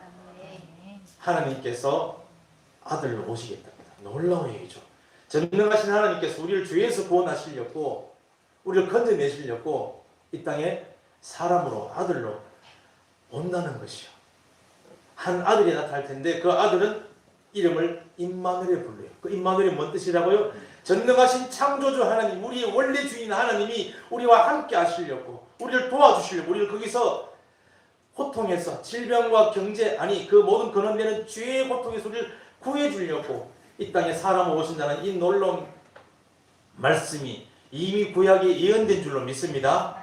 하나님께서 아들을 오시겠답니다. 놀라운 얘기죠. 전능하신 하나님께서 우리를 죄에서 구원하시려고 우리를 건져내시려고 이 땅에 사람으로 아들로 온다는 것이요. 한 아들이 나타날 텐데 그 아들은 이름을 임마누엘에 불러요. 그 임마누엘이 뭔 뜻이라고요? 전능하신 창조주 하나님, 우리의 원래 주인 하나님이 우리와 함께 하시려고, 우리를 도와주시려고, 우리를 거기서 고통에서, 질병과 경제, 아니 그 모든 근원되는 죄의 고통에서 우리를 구해주려고 이 땅에 사람을 오신다는 이 놀라운 말씀이 이미 구약에 예언된 줄로 믿습니다.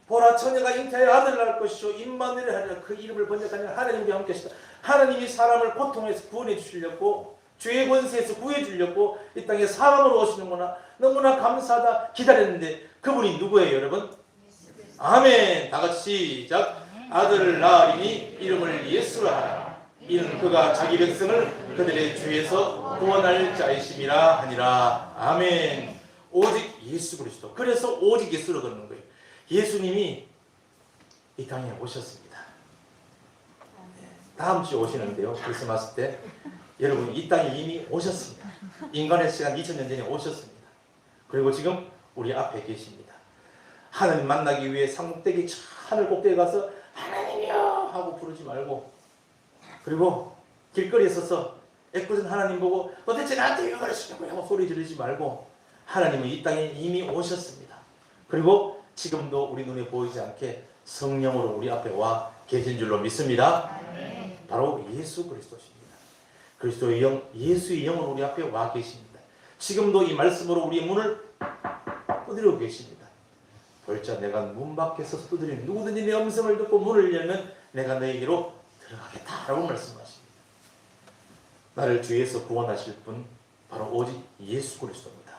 보라, 처녀가 잉태하여 아들을 낳을 것이요 임마누엘 하리라. 그 이름을 번역하는 하나님과 함께 하시다. 하나님이 사람을 고통에서 구원해 주시려고, 죄의 권세에서 구해 주려고 이 땅에 사람으로 오시는구나, 너무나 감사하다 기다렸는데 그분이 누구예요, 여러분? 아멘. 다 같이 시작. 아들을 낳으리니 이름을 예수라 하라. 이는 그가 자기 백성을 그들의 죄에서 구원할 자이심이라 하니라. 아멘. 오직 예수 그리스도. 그래서 오직 예수로 걷는 거예요. 예수님이 이 땅에 오셨습니다. 다음 주에 오시는데요, 크리스마스 때 여러분 이 땅에 이미 오셨습니다. 인간의 시간 2000년 전에 오셨습니다. 그리고 지금 우리 앞에 계십니다. 하나님 만나기 위해 산꼭대기 하늘 꼭대기에 가서 하나님이여 하고 부르지 말고, 그리고 길거리에 서서 애꿎은 하나님 보고 도대체 나한테 왜 그러시냐고 하고 소리 지르지 말고, 하나님은 이 땅에 이미 오셨습니다. 그리고 지금도 우리 눈에 보이지 않게 성령으로 우리 앞에 와 계신 줄로 믿습니다. 바로 예수 그리스도십니다. 그리스도의 영, 예수의 영은 우리 앞에 와 계십니다. 지금도 이 말씀으로 우리의 문을 두드리고 계십니다. 볼자 내가 문 밖에서 두드리는 누구든지 내 음성을 듣고 문을 열면 내가 너에게로 들어가겠다라고 말씀하십니다. 나를 죄에서 구원하실 분 바로 오직 예수 그리스도입니다.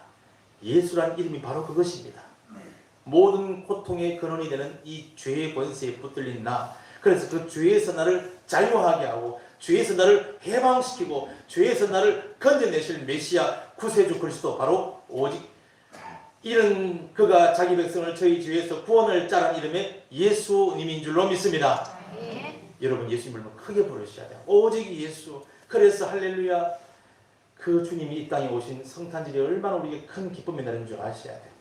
예수란 이름이 바로 그것입니다. 모든 고통의 근원이 되는 이 죄의 권세에 붙들린 나, 그래서 그 죄에서 나를 자유하게 하고 죄에서 나를 해방시키고 죄에서 나를 건져내실 메시아 구세주 그리스도, 바로 오직 이런 그가 자기 백성을 저희 죄에서 구원할 자란 이름의 예수님인 줄로 믿습니다. 여러분 예수님을 크게 부르셔야 돼요. 오직 예수. 그래서 할렐루야, 그 주님이 이 땅에 오신 성탄절이 얼마나 우리에게 큰 기쁨이 나는 줄 아셔야 돼요.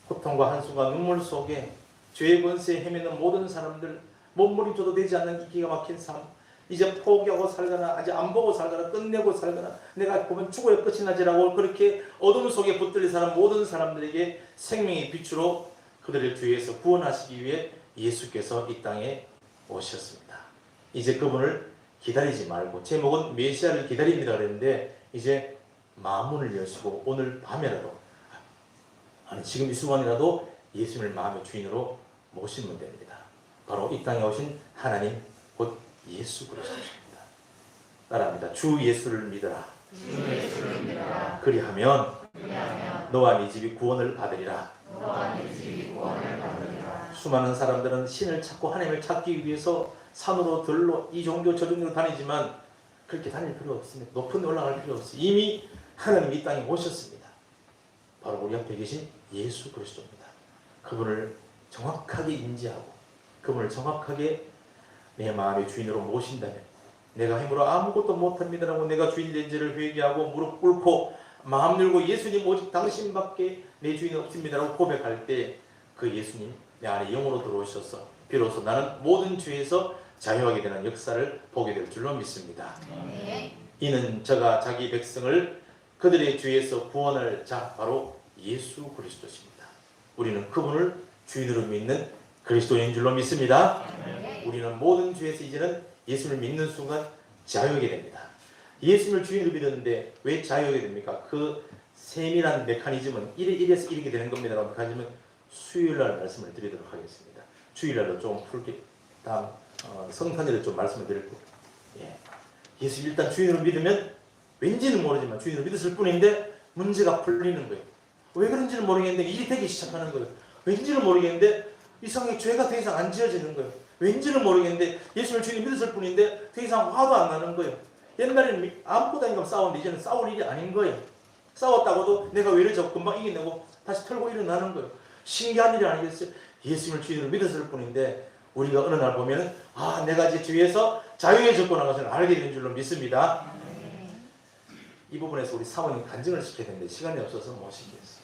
고통과 한숨과 눈물 속에 죄의 권세에 헤매는 모든 사람들, 몸부림쳐도 되지 않는 이 기가 막힌 삶, 이제 포기하고 살거나 아직 안 보고 살거나 끝내고 살거나 내가 보면 죽어야 끝이 나지라고 그렇게 어둠 속에 붙들린 사람, 모든 사람들에게 생명의 빛으로 그들의 죄에서 구원하시기 위해 예수께서 이 땅에 오셨습니다. 이제 그분을 기다리지 말고, 제목은 메시아를 기다립니다 그랬는데 이제 마음문을 여시고 오늘 밤에라도, 아니 지금 이 순간이라도 예수님을 마음의 주인으로 모시면 됩니다. 바로 이 땅에 오신 하나님 곧 예수 그리스도십니다. 따라합니다. 주 예수를 믿어라. 그리하면 너와 네 집이 구원을 받으리라. 수많은 사람들은 신을 찾고 하나님을 찾기 위해서 산으로 들로 이 종교 저 종교로 다니지만 그렇게 다닐 필요 없습니다. 높은 데 올라갈 필요 없습니다. 이미 하나님이 이 땅에 오셨습니다. 바로 우리 앞에 계신 예수 그리스도입니다. 그분을 정확하게 인지하고 그분을 정확하게 내 마음의 주인으로 모신다면, 내가 힘으로 아무것도 못합니다라고 내가 주인 된지를 회개하고 무릎 꿇고 마음 열고 예수님 오직 당신밖에 내 주인 없습니다라고 고백할 때 그 예수님 내 안에 영으로 들어오셔서 비로소 나는 모든 죄에서 자유하게 되는 역사를 보게 될 줄로 믿습니다. 이는 저가 자기 백성을 그들의 죄에서 구원할 자 바로 예수 그리스도십니다. 우리는 그분을 주인으로 믿는 그리스도인 줄로 믿습니다. 우리는 모든 죄에서 이제는 예수를 믿는 순간 자유하게 됩니다. 예수를 주인으로 믿었는데 왜 자유하게 됩니까? 그 세밀한 메커니즘은 이래서 이렇게 되는 겁니다. 라는 메커니즘은 수요일날 말씀을 드리도록 하겠습니다. 주일날로 좀 풀게, 다음 성탄절에 좀 말씀을 드릴 거예요. 예수 일단 주인으로 믿으면 왠지는 모르지만 주인으로 믿었을 뿐인데 문제가 풀리는 거예요. 왜 그런지는 모르겠는데 일이 되기 시작하는 거예요. 왠지는 모르겠는데 이상하게 죄가 더 이상 안 지어지는 거예요. 왠지는 모르겠는데 예수를 주인 믿었을 뿐인데 더 이상 화도 안 나는 거예요. 옛날에는 아무것도 아닌가 싸웠는데 이제는 싸울 일이 아닌 거예요. 싸웠다고도 내가 외를 잡고 금방 이겨내고 다시 털고 일어나는 거예요. 신기한 일이 아니겠어요? 예수를 주인으로 믿었을 뿐인데 우리가 어느 날 보면 내가 이제 주위에서 자유해졌구나 것을 알게 되는 줄로 믿습니다. 이 부분에서 우리 사모님 간증을 시켜야 되는데 시간이 없어서 못 시켰어요.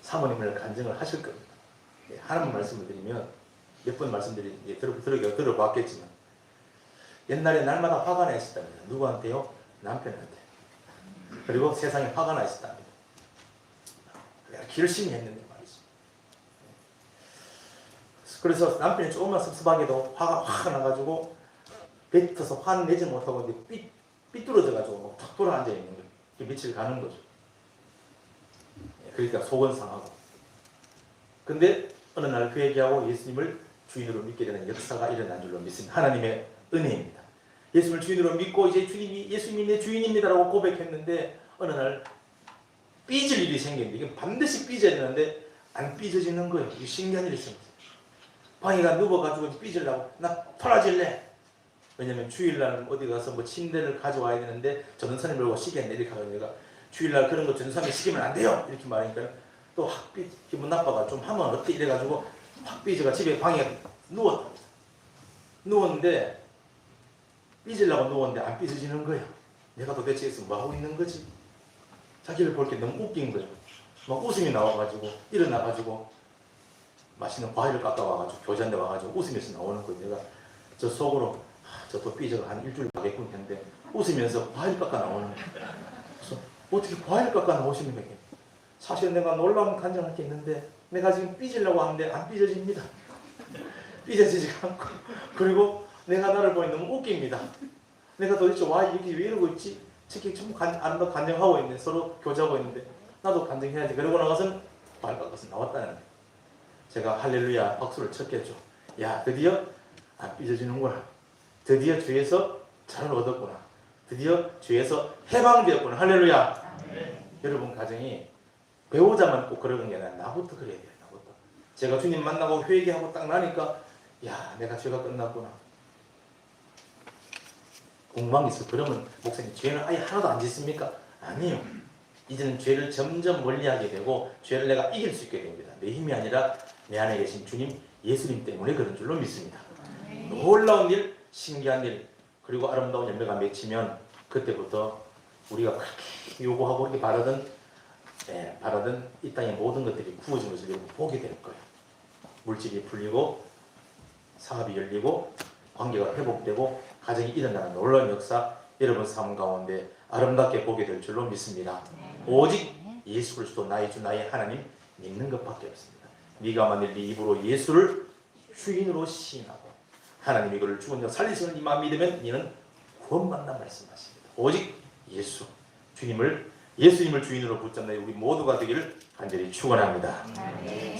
사모님을 간증을 하실 겁니다. 하나만 말씀을 드리면 몇 번 말씀드린 들어봤겠지만 옛날에 날마다 화가 나 있었답니다. 누구한테요? 남편한테. 그리고 세상에 화가 나 있었답니다. 열심히 했는데 말이죠. 그래서 남편이 조금만 섭섭하게도 화가 확 나가지고 뱉어서 화는 내지 못하고 이제 삐뚤어져가지고 탁 돌아앉아 있는 거예요. 며칠 가는 거죠. 그러니까 속은 상하고. 근데 어느 날 그 얘기하고 예수님을 주인으로 믿게 되는 역사가 일어난 줄로 믿습니다. 하나님의 은혜입니다. 예수님을 주인으로 믿고 이제 예수님이 내 주인입니다라고 고백했는데 어느 날 삐질 일이 생겼는데 이게 반드시 삐져야 되는데 안 삐져지는 거예요. 이게 신기한 일이 생겼어요. 방해가 누워가지고 삐질라고 나 토라질래. 왜냐면 주일날 어디 가서 뭐 침대를 가져와야 되는데 전도사님 말고 시계 내리카가 내가 주일날 그런 거 전도사님이 시키면 안 돼요 이렇게 말하니까 또 확 기분 나빠가 좀 하면 어때 이래가지고 확 삐져가 집에 방에 누웠답니다. 누웠는데 삐질라고 누웠는데 안 삐져지는 거예요. 내가 도대체 여기서 뭐 하고 있는 거지? 자기를 볼 게 너무 웃긴 거죠. 막 웃음이 나와가지고 일어나가지고 맛있는 과일을 갖다 와가지고 교자한테 와가지고 웃으면서 나오는 거예요. 내가 저 속으로 저도 삐져가 한 일주일 가겠군 했는데 웃으면서 과일 깎아 나오는 거예요. 그래서 어떻게 과일 깎아 나오시는 거예요? 사실 내가 놀라운 간증할 게 있는데 내가 지금 삐지려고 하는데 안 삐져집니다. 삐져지지 않고 그리고 내가 나를 보니 너무 웃깁니다. 내가 도대체 와 이렇게 왜 이러고 있지? 특히 좀 간증하고 있는데 서로 교제하고 있는데 나도 간증해야지. 그러고 나가서는 과일 깎아서 나왔다는 거예요. 제가 할렐루야 박수를 쳤겠죠. 야 드디어 안 삐져지는구나. 드디어 주에서 자를 얻었구나. 드디어 주에서 해방되었구나. 할렐루야. 여러분 가정이 배우자만 꼭 그러는 게 아니라 나부터 그래야 돼요. 나부터. 제가 주님 만나고 회개하고 딱 나니까 야 내가 죄가 끝났구나. 공방이 있어. 그러면 목사님 죄는 아예 하나도 안 짓습니까? 아니요. 이제는 죄를 점점 멀리하게 되고 죄를 내가 이길 수 있게 됩니다. 내 힘이 아니라 내 안에 계신 주님 예수님 때문에 그런 줄로 믿습니다. 놀라운 일, 신기한 일, 그리고 아름다운 열매가 맺히면 그때부터 우리가 그렇게 요구하고 이렇게 바라던 이 땅의 모든 것들이 구워진 것을 보게 될 거예요. 물질이 풀리고 사업이 열리고 관계가 회복되고 가정이 일어나는 놀라운 역사 여러분 삶 가운데 아름답게 보게 될 줄로 믿습니다. 오직 예수 그리스도 나의 주 나의 하나님 믿는 것밖에 없습니다. 네가 만일 네 입으로 예수를 주인으로 시인하고 하나님이 그를 죽은 자 살리시는 이만 믿으면 너는 구원받는다 말씀하십니다. 오직 예수 예수님을 주인으로 붙잡는 우리 모두가 되기를 간절히 축원합니다.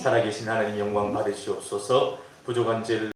살아계신 하나님 영광 받으시옵소서. 부족한 죄를